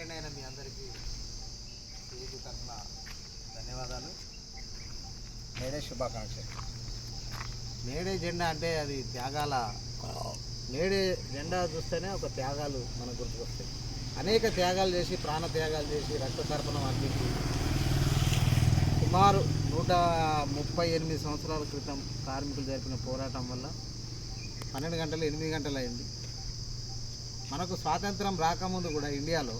Attend అయిన మీ అందరికీ AG తరఫున ధన్యవాదాలు. మేడే శుభాకాంక్షలు. మేడే జెండా అంటే అది త్యాగాల మేడే జెండా చూస్తేనే ఒక త్యాగాలు మనకు గుర్తుకొస్తాయి. అనేక త్యాగాలు చేసి ప్రాణ త్యాగాలు చేసి రక్త తర్పణం అందించి సుమారు 138 సంవత్సరాల క్రితం కార్మికులు జరిపిన పోరాటం వల్ల 12 గంటలు 8 గంటలు అయింది. మనకు స్వాతంత్రం రాకముందు కూడా ఇండియాలో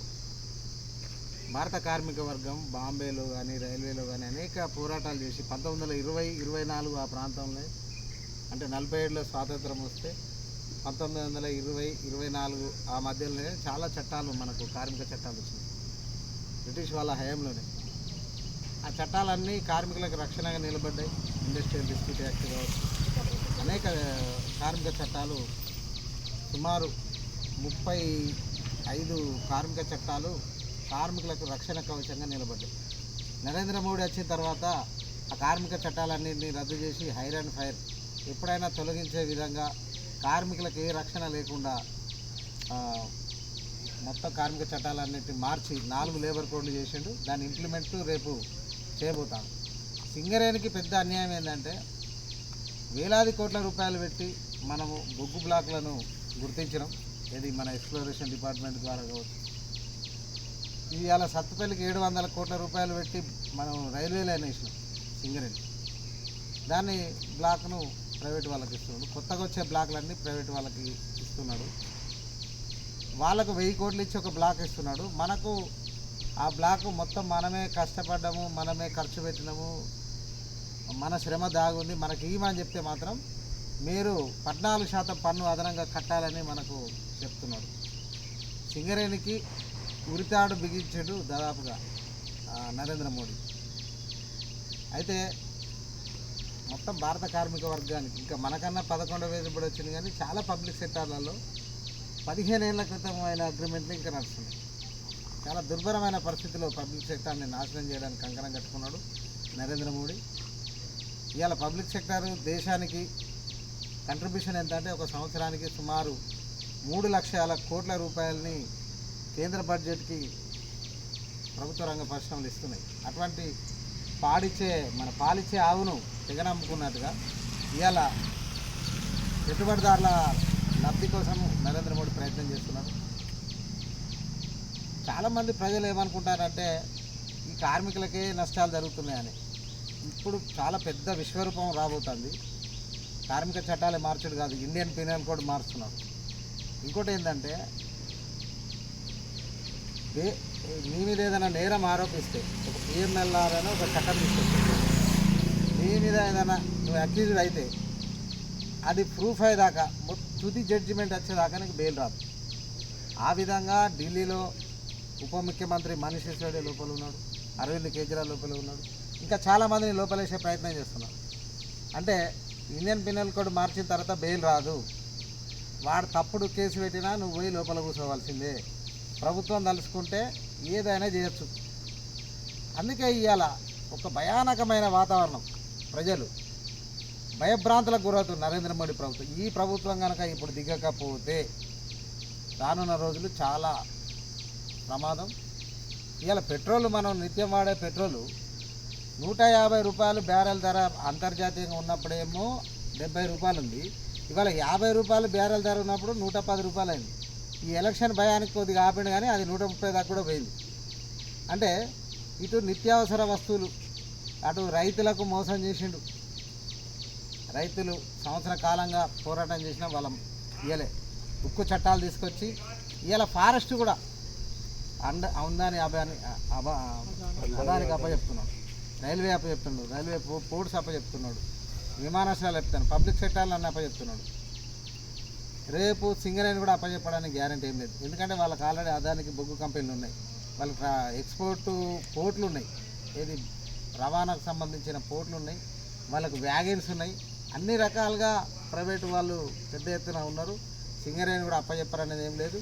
భారత కార్మిక వర్గం బాంబేలో కానీ రైల్వేలో కానీ అనేక పోరాటాలు చేసి 1920-24 ఆ ప్రాంతంలో అంటే 47లో స్వాతంత్రం వస్తే 1920-24 ఆ మధ్యలోనే చాలా చట్టాలు మనకు కార్మిక చట్టాలు వచ్చినాయి బ్రిటిష్ వాళ్ళ హయాంలోనే. ఆ చట్టాలన్నీ కార్మికులకు రక్షణగా నిలబడ్డాయి. ఇండస్ట్రియల్ డిస్ప్యూట్ యాక్ట్ కావచ్చు, అనేక కార్మిక చట్టాలు సుమారు 35 కార్మిక చట్టాలు కార్మికులకు రక్షణ కవచంగా నిలబడ్డాయి. నరేంద్ర మోడీ వచ్చిన తర్వాత ఆ కార్మిక చట్టాలన్నింటినీ రద్దు చేసి హైర్ అండ్ ఫైర్ ఎప్పుడైనా తొలగించే విధంగా కార్మికులకు ఏ రక్షణ లేకుండా మొత్తం కార్మిక చట్టాలన్నింటినీ మార్చి 4 లేబర్ కోడ్లు చేసిండు. దాని ఇంప్లిమెంట్ రేపు చేయబోతాం. సింగరేణికి పెద్ద అన్యాయం ఏంటంటే వేలాది కోట్ల రూపాయలు పెట్టి మనము బొగ్గు బ్లాక్లను గుర్తించడం, ఇది మన ఎక్స్ప్లోరేషన్ డిపార్ట్మెంట్ ద్వారా కావచ్చు. ఇవాళ సత్తుపల్లికి 700 కోట్ల రూపాయలు పెట్టి మనం రైల్వే లైన్ వేసినాం సింగరేణి. దాన్ని బ్లాక్ను ప్రైవేట్ వాళ్ళకి ఇస్తున్నాడు. కొత్తగా వచ్చే బ్లాక్లన్నీ ప్రైవేట్ వాళ్ళకి ఇస్తున్నాడు. వాళ్ళకు 1000 కోట్లు ఇచ్చి ఒక బ్లాక్ ఇస్తున్నాడు. మనకు ఆ బ్లాక్ మొత్తం మనమే కష్టపడ్డాము, మనమే ఖర్చు పెట్టినాము, మన శ్రమ దాగుంది, మనకి ఇవ్వమని చెప్తే మాత్రం మీరు 14% పన్ను అదనంగా కట్టాలని మనకు చెప్తున్నాడు. సింగరేణికి ఉరితాడు బిగించాడు దాదాపుగా నరేంద్ర మోడీ. అయితే మొత్తం భారత కార్మిక వర్గానికి ఇంకా మనకన్నా 11వ వేదికబడి వచ్చింది, కానీ చాలా పబ్లిక్ సెక్టార్లలో 15 ఏళ్ల క్రితం అయిన అగ్రిమెంట్లు ఇంకా నడుస్తున్నాయి. చాలా దుర్భరమైన పరిస్థితిలో పబ్లిక్ సెక్టార్ని నాశనం చేయడానికి కంకణం కట్టుకున్నాడు నరేంద్ర మోడీ. ఇవాళ పబ్లిక్ సెక్టార్ దేశానికి కంట్రిబ్యూషన్ ఎంత అంటే ఒక సంవత్సరానికి సుమారు 3 లక్షల కోట్ల రూపాయలని కేంద్ర బడ్జెట్కి ప్రభుత్వ రంగ పరిశ్రమలు ఇస్తున్నాయి. అటువంటి పాలిచ్చే ఆవును తెగనమ్ముకున్నట్టుగా ఇవాళ పెట్టుబడిదారుల లబ్ధి కోసం నరేంద్ర మోడీ ప్రయత్నం చేస్తున్నారు. చాలామంది ప్రజలు ఏమనుకుంటారంటే ఈ కార్మికులకే నష్టాలు జరుగుతున్నాయని. ఇప్పుడు చాలా పెద్ద విశ్వరూపం రాబోతుంది. కార్మిక చట్టాలే మార్చడు కాదు, ఇండియన్ పీనల్ కోడ్ మారుస్తున్నారు. ఇంకోటి ఏంటంటే నీ మీద ఏదైనా నేరం ఆరోపిస్తే ఒక PMLR అని ఒక చట్టం తీసుకొస్తుంది. నీ మీద ఏదైనా నువ్వు అక్యూజ్డ్ అయితే అది ప్రూఫ్ అయ్యేదాకా తుది జడ్జిమెంట్ వచ్చేదాకా నీకు బెయిల్ రాదు. ఆ విధంగా ఢిల్లీలో ఉప ముఖ్యమంత్రి మనీష్ సిసోడియా లోపల ఉన్నాడు, అరవింద్ కేజ్రీవాల్ లోపల ఉన్నాడు, ఇంకా చాలామందిని లోపలేసే ప్రయత్నం చేస్తున్నారు. అంటే ఇండియన్ పీనల్ కోడ్ మార్చిన తర్వాత బెయిల్ రాదు. వాడు తప్పుడు కేసు పెట్టినా నువ్వు పోయి లోపల కూర్చోవాల్సిందే. ప్రభుత్వం తలుచుకుంటే ఏదైనా చేయొచ్చు. అందుకే ఇవాళ ఒక భయానకమైన వాతావరణం, ప్రజలు భయభ్రాంతులకు గురవుతుంది నరేంద్ర మోడీ ప్రభుత్వం. ఈ ప్రభుత్వం కనుక ఇప్పుడు దిగకపోతే రానున్న రోజులు చాలా ప్రమాదం. ఇవాళ పెట్రోల్ మనం నిత్యం వాడే పెట్రోలు 150 రూపాయలు బ్యారెల్ ధర అంతర్జాతీయంగా ఉన్నప్పుడేమో 70 రూపాయలు ఉంది. ఇవాళ 50 రూపాయలు బ్యారెల్ ధర ఉన్నప్పుడు 110 రూపాయలు అయింది. ఈ ఎలక్షన్ భయానికి కొద్దిగా ఆపిండు, కానీ అది 130 దాకా కూడా పోయింది. అంటే ఇటు నిత్యావసర వస్తువులు, అటు రైతులకు మోసం చేసిండు. రైతులు సంవత్సర కాలంగా పోరాటం చేసినా వాళ్ళం ఇయ్యలే. ఉక్కు చట్టాలు తీసుకొచ్చి ఇవాళ ఫారెస్ట్ కూడా ఉందని అదానికి అప్పచెప్తున్నాడు, రైల్వే అప్పచెప్తున్నాడు, రైల్వే పోర్ట్స్ అప్పచెప్తున్నాడు, విమానాశ్రయాలు చెప్తాను, పబ్లిక్ సెక్టార్లు అన్నీ అప్పచెప్తున్నాడు. రేపు సింగరేణి కూడా అప్పచెప్పడానికి గ్యారెంటీ ఏం లేదు. ఎందుకంటే వాళ్ళకి ఆల్రెడీ అదానికి బొగ్గు కంపెనీలు ఉన్నాయి, వాళ్ళకి ఎక్స్పోర్ట్ పోర్ట్లు ఉన్నాయి, ఏది రవాణాకు సంబంధించిన పోర్ట్లు ఉన్నాయి, వాళ్ళకు వ్యాగన్స్ ఉన్నాయి, అన్ని రకాలుగా ప్రైవేటు వాళ్ళు పెద్ద ఎత్తున ఉన్నారు. సింగరేణి కూడా అప్పచెప్పారనేది ఏం లేదు.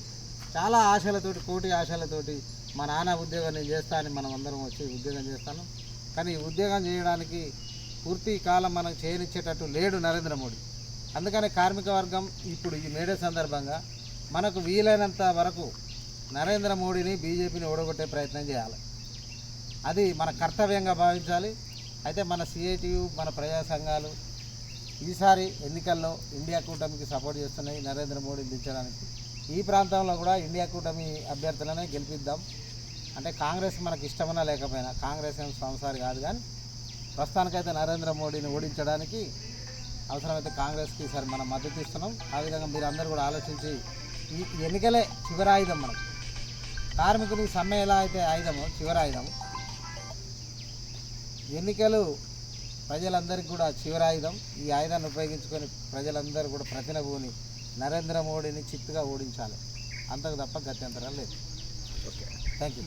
చాలా ఆశలతోటి, కోటి ఆశలతోటి మా నాన్న ఉద్యోగం నేను చేస్తా అని మనం అందరం వచ్చి ఉద్యోగం చేస్తాను. కానీ ఈ ఉద్యోగం చేయడానికి పూర్తి కాలం మనకు చేయనిచ్చేటట్టు లేడు నరేంద్ర మోడీ. అందుకని కార్మిక వర్గం ఇప్పుడు ఈ మేడే సందర్భంగా మనకు వీలైనంత వరకు నరేంద్ర మోడీని బీజేపీని ఓడగొట్టే ప్రయత్నం చేయాలి. అది మన కర్తవ్యంగా భావించాలి. అయితే మన సిఐటియు, మన ప్రజా సంఘాలు ఈసారి ఎన్నికల్లో ఇండియా కూటమికి సపోర్ట్ చేస్తున్నాయి నరేంద్ర మోడీని దించడానికి. ఈ ప్రాంతంలో కూడా ఇండియా కూటమి అభ్యర్థులనే గెలిపిద్దాం. అంటే కాంగ్రెస్ మనకి ఇష్టమన్నా లేకపోయినా, కాంగ్రెస్ ఏం సంసారి కాదు, కానీ ప్రస్తుతానికైతే నరేంద్ర మోడీని ఓడించడానికి అవసరమైతే కాంగ్రెస్కి ఈసారి మనం మద్దతు ఇస్తున్నాం. ఆ విధంగా మీరు అందరూ కూడా ఆలోచించి, ఈ ఎన్నికలే చివరి ఆయుధం. మనం కార్మికునికి సమ్మె ఎలా అయితే ఆయుధమో, చివరి ఆయుధం, ఎన్నికలు ప్రజలందరికీ కూడా చివరి ఆయుధం. ఈ ఆయుధాన్ని ఉపయోగించుకొని ప్రజలందరూ కూడా ప్రతినభూని నరేంద్ర మోడీని చిత్తుగా ఓడించాలి. అంతకు తప్ప గత్యంతరం లేదు. Okay, thank you.